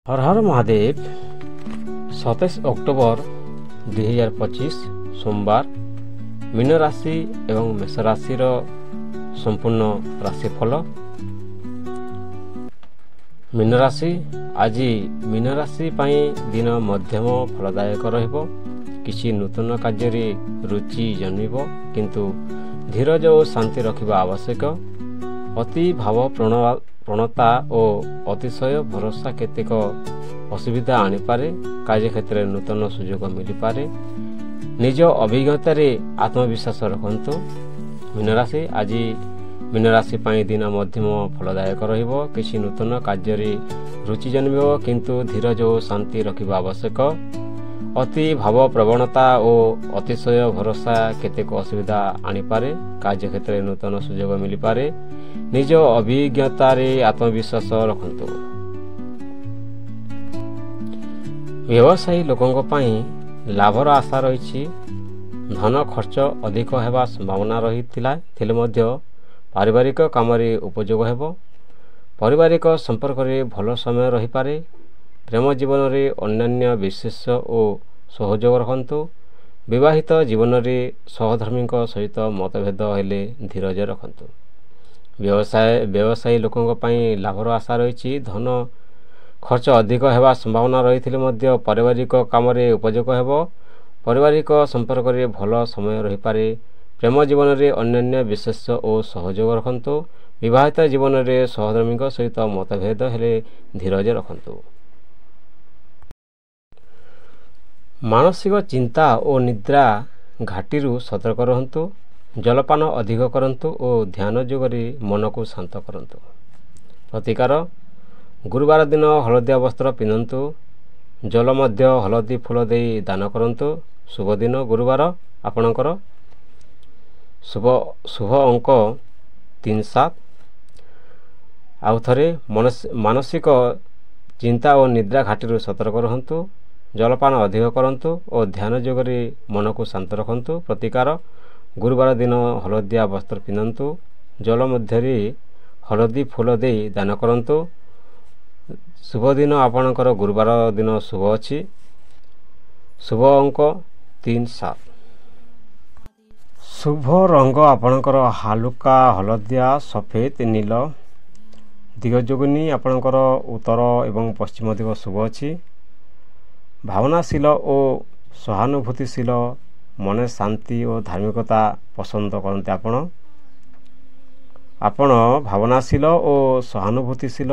हर हर Mahadev 27 October 2025 सोमवार mean राशि एवं मेष राशि संपूर्ण राशिफल। मीन राशि आज मीन राशि दिन मध्यम फलदायक रहिबो। किसी नूतन कार्य रुचि जन्मिब किंतु धीरज और शांति रखिबा आवश्यक। अति भाव प्रवणता और अतिशय भरोसा केतेक असुविधा आनीपे। कार्यक्षेत्र में नूतन सुजोग मिलपे। निज अभिज्ञतार आत्मविश्वास रखु। मीन राशि आज मीन राशि दिन मध्यम फलदायक रहिबो। किसी नूतन कार्य रुचि जन्मिब किंतु धीरज और शांति रखिबा आवश्यक। अति भाव प्रवणता और अतिशय भरोसा केतेक असुविधा आनीपे। कार्यक्षेत्र में नूतन सुजोग मिलपे। निज अभिज्ञतार आत्मविश्वास रखु। व्यवसायी लोकों लाभर आशा रही। धन खर्च अधिक होगा संभावना रही पारिवारिक काम उपयोग हेब। पारिवारिक संपर्क में भल समय रही पारे। प्रेम जीवन में अन्यान्य विशेष और सहयोग रखु। विवाहित जीवन में सहधर्मी सहित मतभेद हेले धीरज रखु। व्यवसायी लोकों लाभर आशा रही। धन खर्च अधिक होगा संभावना रही पारिवारिक काम उपयोग हेब। पारिवारिक संपर्क में भल समय रही पारे। प्रेम जीवन में अन्यान्य विशेष और सहयोग रखु। विवाहित जीवन में सहधर्मी सहित मतभेद हेले धीरज रखु। मानसिक चिंता और निद्रा घाटी सतर्क रहतु। जलपान अधिक करंतु और ध्यान जोगरी मन को शांत करंतु। प्रतिकार गुरुवार दिन हलदिया वस्त्र पिंधतु। जल मध्य हलदी फूल दे दान करंतु। शुभ दिन गुरुवार। आपणकर शुभ अंक 3-7। आउ थरे मानसिक चिंता और निद्रा घाटी सतर्क रहतु। जलपान अधिक करंतु और ध्यान जोगरी मन को शांत रखंतु। प्रतिकार गुरुवार दिन हलदिया वस्त्र पिंधतु। जल मध्य हलदी फूल दे दान करंतु। शुभ दिन आपणकर गुरुवार दिन शुभ अच्छी। शुभ अंक 3-7। शुभ रंग आपणकर हालुका हलदिया सफेद नील। दिगजोगिनी आपणकर उत्तर एवं पश्चिम दिग शुभ अच्छी। भावनाशील और सहानुभूतिशील मन शांति और धार्मिकता पसंद करते। आपण भावनाशील और सहानुभूतिशील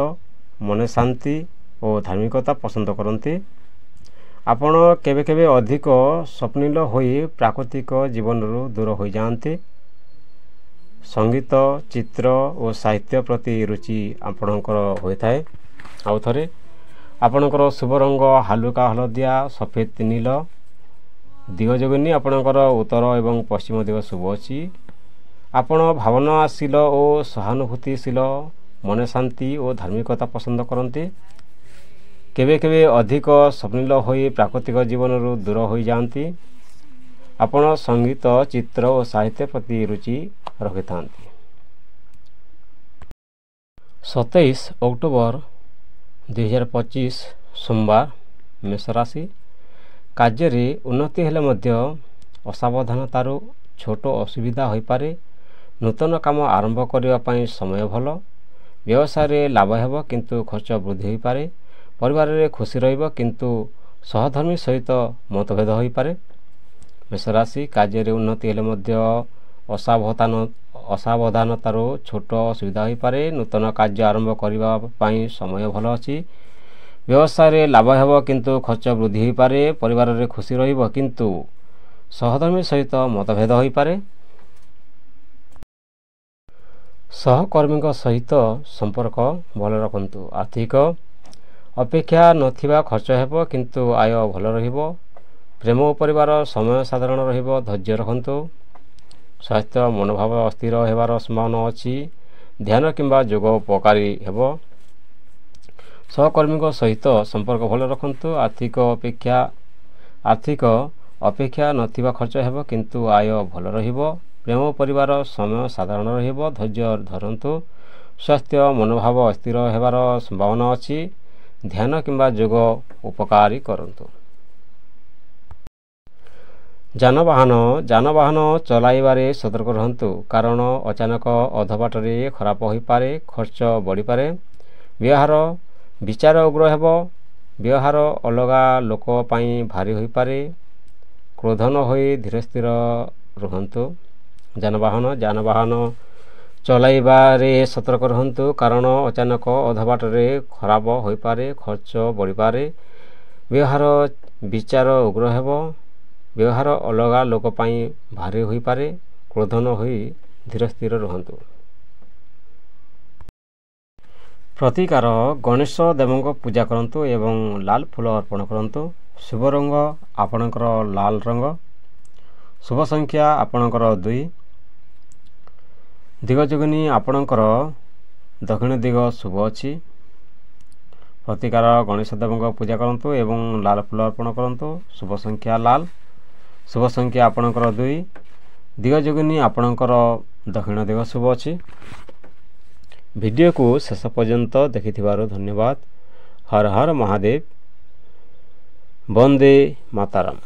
मन शांति और धार्मिकता पसंद करते। आपण केबे केबे अधिक स्वप्निल होई प्राकृतिक जीवन दूर हो जाते। संगीत चित्र और साहित्य प्रति रुचि आपणकर होता है। आउ थरे आपणकर शुभ रंग हालुका हलदिया सफेद नील। दिगजोगिनी आपणकर उत्तर एवं पश्चिम दिग शुभ अच्छी। आपण भावनाशील और सहानुभूतिशील मन शांति और धार्मिकता पसंद करते। केबे केबे अधिक स्वप्निल होई प्राकृतिक जीवन दूर हो जाती। आपण संगीत चित्र और साहित्य प्रति रुचि रखि था। 27 अक्टोबर 2025 सोमवार मेष राशि। कार्य उन्नति हेले मध्य असावधानतार छोट असुविधा हो पारे। नूतन काम आरंभ करने समय भल। व्यवसाय लाभ हेब किंतु खर्च वृद्धि हो पारे। परिवार रे खुशी रहिब किंतु सहधर्मी सहित मतभेद हो पारे। मेष राशि कार्य उन्नति हेले मध्य असावधानतार छोट असुविधा हो पारे। नूतन कार्य आरंभ करने समय भल अच्छी। व्यवसाय लाभ हेब किंतु खर्च वृद्धि हो पारे। परिवार रे खुशी रहिब किंतु सहधर्मी सहित मतभेद हो पारे। सहकर्मी सहित संपर्क भल रखु। आर्थिक अपेक्षा नथिबा खर्च हेब किंतु आय भल रहिबो। प्रेम और परिवार समय साधारण रहिबो। धैर्य रखु। स्वास्थ्य मनोभाव अस्थिर हेबार संभावना अच्छी। ध्यान किंबा जोग उपकारी हेब। सहकर्मी सहित संपर्क भल रखु। आर्थिक अपेक्षा नथिबा खर्च हेब किंतु आय भल रहिबो। प्रेम परिवार समय साधारण रहिबो। धैर्य धरंतु। स्वास्थ्य मनोभाव अस्थिर हेबार संभावना अच्छी। ଧ୍ୟାନ କିମ୍ବା ଯୋଗ ଉପକାରୀ କରନ୍ତୁ। ଯାନବାହନ ଚଲାଇବାରେ ସତର୍କ ରୁହନ୍ତୁ, କାରଣ ଅଚାନକ ଅଧବାଟରେ ଖରାପ ହୋଇପାରେ, ଖର୍ଚ୍ଚ ବଢ଼ିପାରେ, ବିଚାର ଉଗ୍ର ହେବ, ବ୍ୟବହାର ଅଲଗା ଲୋକ ପାଇଁ ଭାରି ହୋଇପାରେ। କ୍ରୋଧ ନ ହୋଇ ଧୀର ସ୍ଥିର ରୁହନ୍ତୁ। ଯାନବାହନ ଚଲାଇବାରେ ସତର୍କ ରୁହନ୍ତୁ, କାରଣ ଅଚାନକ ଅଧବାଟରେ ଖରାପ ହୋଇପାରେ, ଖର୍ଚ୍ଚ ବଢ଼ିପାରେ, ବିଚାର ଉଗ୍ର ହେବ, ବ୍ୟବହାର ଅଲଗା ଲୋକ ପାଇଁ ଭାରି ହୋଇପାରେ। କ୍ରୋଧ ନ ହୋଇ ଧୀର ସ୍ଥିର ରୁହନ୍ତୁ। ପ୍ରତିକାର ଗଣେଶ ଦେବଙ୍କ ପୂଜା କରନ୍ତୁ ଏବଂ ଲାଲ ଫୁଲ ଅର୍ପଣ କରନ୍ତୁ। ଶୁଭ ରଙ୍ଗ ଆପଣଙ୍କର ଲାଲ ରଙ୍ଗ। ଶୁଭ ସଂଖ୍ୟା ଆପଣଙ୍କର 2। ଦିଗ ଯୋଗିନୀ ଆପଣଙ୍କର ଦକ୍ଷିଣ ଦିଗ ଶୁଭ ଅଛି। ପ୍ରତିକାର ଗଣେଶ ଦେବଙ୍କ ପୂଜା କରନ୍ତୁ ଏବଂ ଲାଲ ଫୁଲ ଅର୍ପଣ କରନ୍ତୁ। ଶୁଭ ସଂଖ୍ୟା ଲାଲ। ଶୁଭ ସଂଖ୍ୟା ଆପଣଙ୍କର 2। ଦିଗ ଯୋଗିନୀ ଆପଣଙ୍କର ଦକ୍ଷିଣ ଦିଗ ଶୁଭ ଅଛି। ଭିଡ଼ିଓକୁ ଶେଷ ପର୍ଯ୍ୟନ୍ତ ଦେଖିଥିବାରୁ ଧନ୍ୟବାଦ। ହର ହର ମହାଦେବ। ବନ୍ଦେ ମାତରମ୍।